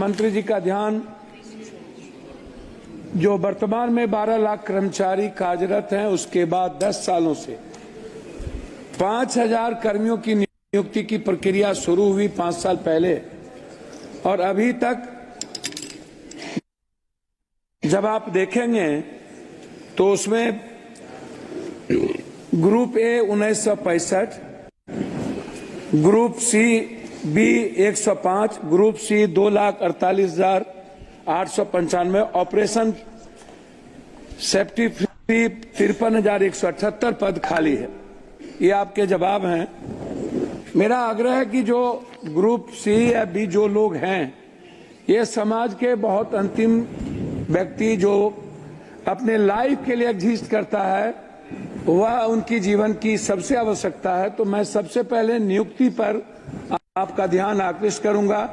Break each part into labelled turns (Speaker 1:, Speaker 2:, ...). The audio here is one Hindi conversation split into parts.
Speaker 1: मंत्री जी का ध्यान जो वर्तमान में 12 लाख कर्मचारी कार्यरत हैं, उसके बाद 10 सालों से 5,000 कर्मियों की नियुक्ति की प्रक्रिया शुरू हुई 5 साल पहले, और अभी तक जब आप देखेंगे तो उसमें group A 1965, group C B 105, group C 2,48,895, operation safety free 53,178 पद खाली है। ये आपके जवाब हैं। मेरा आग्रह है कि जो ग्रुप सी या बी जो लोग हैं, ये समाज के बहुत अंतिम व्यक्ति जो अपने लाइफ के लिए एग्जिस्ट करता है, वह उनकी जीवन की सबसे आवश्यकता है। तो मैं सबसे पहले नियुक्ति पर आपका ध्यान आकृष्ट करूंगा।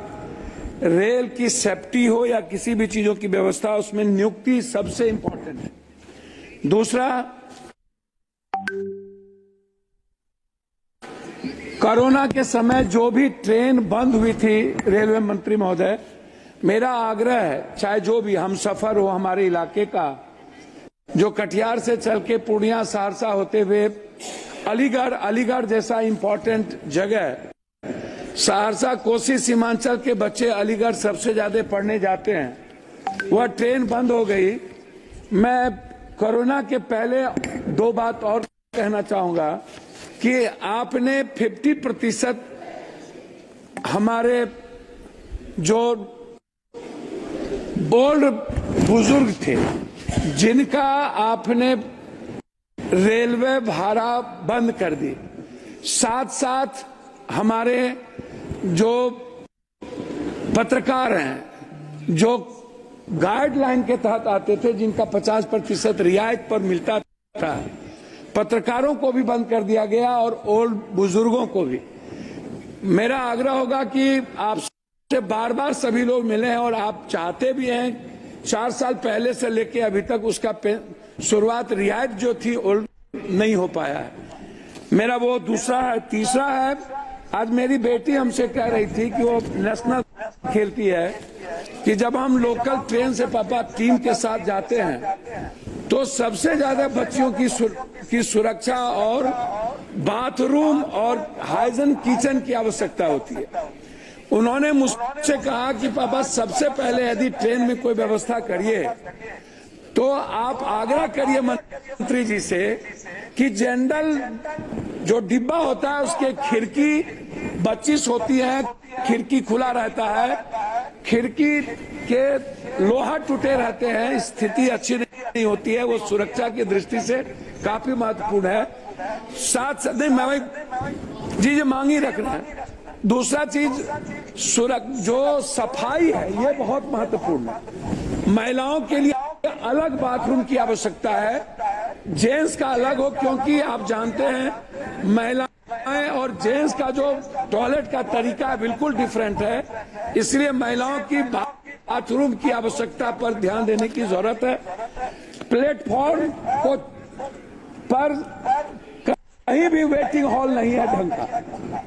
Speaker 1: रेल की सेफ्टी हो या किसी भी चीजों की व्यवस्था, उसमें नियुक्ति सबसे इंपॉर्टेंट है। दूसरा, कोरोना के समय जो भी ट्रेन बंद हुई थी, रेलवे मंत्री महोदय, मेरा आग्रह है, चाहे जो भी हम सफर हो हमारे इलाके का, जो कटिहार से चल के पूर्णिया सहरसा होते हुए अलीगढ़ जैसा इंपॉर्टेंट जगह, सहरसा कोसी सीमांचल के बच्चे अलीगढ़ सबसे ज्यादा पढ़ने जाते हैं, वह ट्रेन बंद हो गई। मैं कोरोना के पहले 2 बात और कहना चाहूंगा कि आपने 50% हमारे जो ओल्ड बुजुर्ग थे, जिनका आपने रेलवे भाड़ा बंद कर दी, साथ साथ हमारे जो पत्रकार हैं, जो गाइडलाइन के तहत आते थे, जिनका 50% रियायत पर मिलता था, पत्रकारों को भी बंद कर दिया गया और ओल्ड बुजुर्गों को भी। मेरा आग्रह होगा कि आपसे बार बार सभी लोग मिले हैं और आप चाहते भी हैं, 4 साल पहले से लेके अभी तक उसका शुरुआत रियायत जो थी ओल्ड नहीं हो पाया है। मेरा वो दूसरा है। तीसरा है, आज मेरी बेटी हमसे कह रही थी कि वो नेशनल खेलती है, कि जब हम लोकल ट्रेन से पापा टीम के साथ जाते हैं तो सबसे ज्यादा बच्चियों की सुरक्षा और बाथरूम और हाइजीन किचन की आवश्यकता होती है। उन्होंने मुझसे कहा कि पापा सबसे पहले यदि ट्रेन में कोई व्यवस्था करिए तो आप आग्रह करिए मंत्री जी से कि जनरल जो डिब्बा होता है उसके खिड़की 25 होती है, खिड़की खुला रहता है, खिड़की के लोहा टूटे रहते हैं, स्थिति अच्छी नहीं होती है, वो सुरक्षा की दृष्टि से काफी महत्वपूर्ण है। साथ नहीं, मैं जी मांगी रख रहे हैं। दूसरा चीज जो सफाई है, ये बहुत महत्वपूर्ण है। महिलाओं के लिए अलग बाथरूम की आवश्यकता है, जेंट्स का अलग हो, क्योंकि आप जानते हैं महिलाएं और जेंट्स का जो टॉयलेट का तरीका है बिल्कुल डिफरेंट है, इसलिए महिलाओं की बाथरूम की आवश्यकता पर ध्यान देने की जरूरत है। प्लेटफॉर्म को पर कहीं भी वेटिंग हॉल नहीं है ढंग का,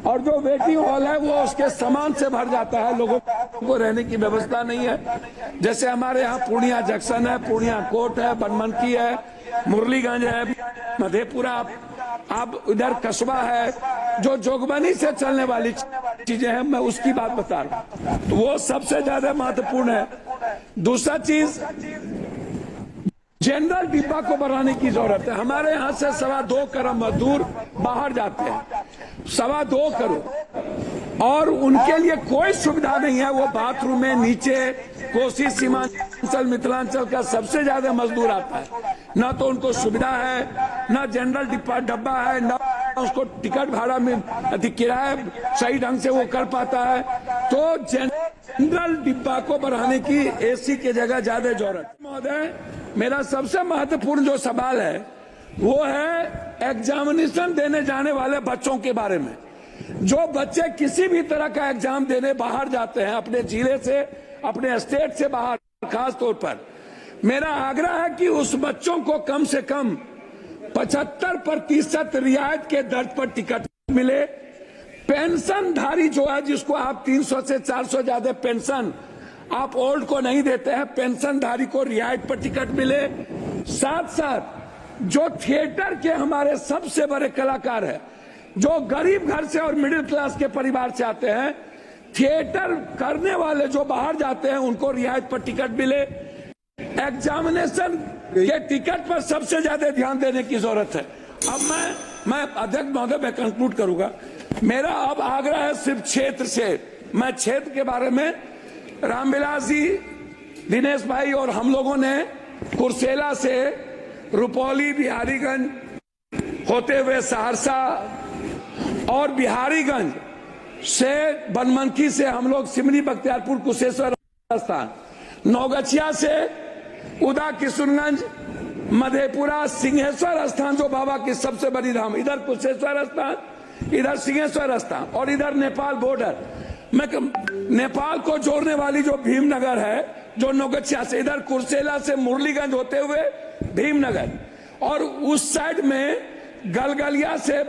Speaker 1: और जो वेटिंग हॉल है वो उसके सामान से भर जाता है, लोगों को रहने की व्यवस्था नहीं है। जैसे हमारे यहाँ पूर्णिया जंक्शन है, पूर्णिया कोर्ट है, बनमनकी है, मुरलीगंज है, मधेपुरा, अब इधर कस्बा है, जो जोगबनी से चलने वाली चीजें हैं, मैं उसकी बात बता रहा हूँ, तो वो सबसे ज्यादा महत्वपूर्ण है। दूसरा चीज, जनरल डिब्बा को बढ़ाने की जरूरत है। हमारे यहाँ से 2.25 करोड़ मजदूर बाहर जाते हैं, 2.25 करोड़, और उनके लिए कोई सुविधा नहीं है। वो बाथरूम में नीचे कोसी सीमांचल मिथिलांचल का सबसे ज्यादा मजदूर आता है, ना तो उनको सुविधा है, ना जनरल डब्बा है, ना उसको टिकट भाड़ा में किराया सही ढंग से वो कर पाता है। तो जनरल डिब्बा को बढ़ाने की एसी की जगह ज्यादा जरूरत। महोदय, मेरा सबसे महत्वपूर्ण जो सवाल है वो है एग्जामिनेशन देने जाने वाले बच्चों के बारे में। जो बच्चे किसी भी तरह का एग्जाम देने बाहर जाते हैं, अपने जिले से, अपने स्टेट से बाहर, खास तौर पर मेरा आग्रह है कि उस बच्चों को कम से कम 75% रियायत के दर पर टिकट मिले। पेंशन धारी जो है, जिसको आप 300 से 400 ज्यादा पेंशन आप ओल्ड को नहीं देते हैं, पेंशनधारी को रियायत पर टिकट मिले। साथ साथ जो थिएटर के हमारे सबसे बड़े कलाकार हैं, जो गरीब घर से और मिडिल क्लास के परिवार से आते हैं, थिएटर करने वाले जो बाहर जाते हैं उनको रियायत पर टिकट मिले। एग्जामिनेशन के टिकट पर सबसे ज्यादा ध्यान देने की जरूरत है। अब मैं अध्यक्ष महोदय मैं कंक्लूड करूंगा। मेरा अब आग्रह है सिर्फ क्षेत्र से, मैं क्षेत्र के बारे में रामविलास जी, दिनेश भाई और हम लोगों ने कुर्सेला से रुपौली, बिहारीगंज होते हुए सहरसा और बिहारीगंज से बनमनखी से हम लोग सिमरी, बख्तियारपुर, कुशेश्वर स्थान, नौगछिया से उदा, किशुनगंज, मधेपुरा, सिंहेश्वर स्थान जो बाबा की सबसे बड़ी धाम, इधर कुशेश्वर स्थान, इधर सिंहेश्वर स्थान और इधर नेपाल बॉर्डर। मैं नेपाल को जोड़ने वाली जो भीमनगर है, जो नौगछिया से, इधर कुर्सेला से मुरलीगंज होते हुए भीमनगर, और उस साइड में गलगलिया से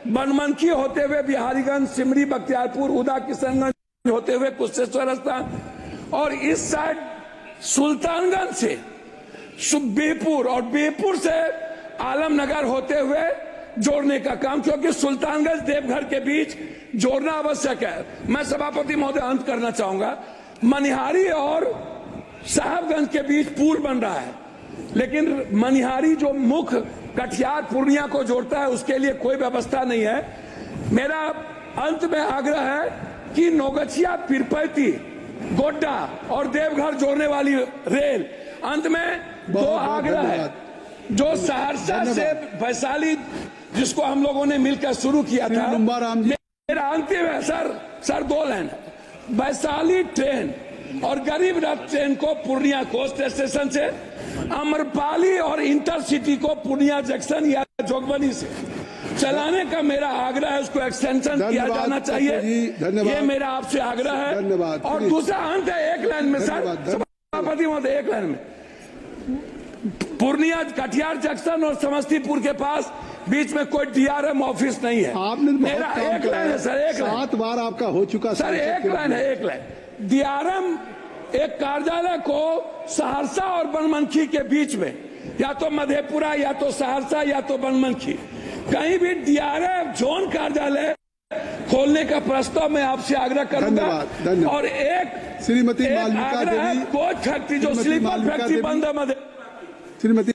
Speaker 1: बनमनखी होते हुए बिहारीगंज, सिमरी, बख्तियारपुर, उदा, किशनगंज होते हुए कुशेश्वर स्थान, और इस साइड सुल्तानगंज से बिहपुर और बिहपुर से आलमनगर होते हुए जोड़ने का काम, क्योंकि सुल्तानगंज देवघर के बीच जोड़ना आवश्यक है। मैं सभापति महोदय अंत करना चाहूंगा, मनिहारी और साहबगंज के बीच पुल बन रहा है, लेकिन मनिहारी जो मुख्य कटिहार पूर्णिया को जोड़ता है उसके लिए कोई व्यवस्था नहीं है। मेरा अंत में आग्रह है कि नौगछिया, पीरपैती, गोड्डा और देवघर जोड़ने वाली रेल, अंत में दो आग्रह है। जो सहरसा से वैशाली, जिसको हम लोगों ने मिलकर शुरू किया था, मेरा अंतिम है सर 2 लाइन, वैशाली ट्रेन और गरीब रथ ट्रेन को पूर्णिया कोस्ट स्टेशन से, अमरपाली और इंटरसिटी को पूर्णिया जंक्शन या जोगबनी से चलाने का मेरा आग्रह है। उसको एक्सटेंशन किया जाना चाहिए, ये मेरा आपसे आग्रह है। और दूसरा अंत है 1 लाइन में सर, सभापति महोदय 1 लाइन में, पूर्णिया कटिहार जंक्शन और समस्तीपुर के पास बीच में कोई डीआरएम ऑफिस नहीं है।
Speaker 2: आपने
Speaker 1: मेरा 1 लाइन है सर, 1 लाइन,
Speaker 2: 7 बार आपका हो चुका
Speaker 1: सर, 1 लाइन है, 1 लाइन। डीआरएम एक कार्यालय को सहरसा और बनमनखी के बीच में, या तो मधेपुरा या तो सहरसा या तो बनमनखी, कहीं भी डीआरएम जोन कार्यालय खोलने का प्रस्ताव मैं आपसे आग्रह करूंगा। और एक
Speaker 2: श्रीमती
Speaker 1: आग्रह है, कोच फैक्ट्री जो स्लीपर फैक्ट्री बंद है,
Speaker 2: श्रीमती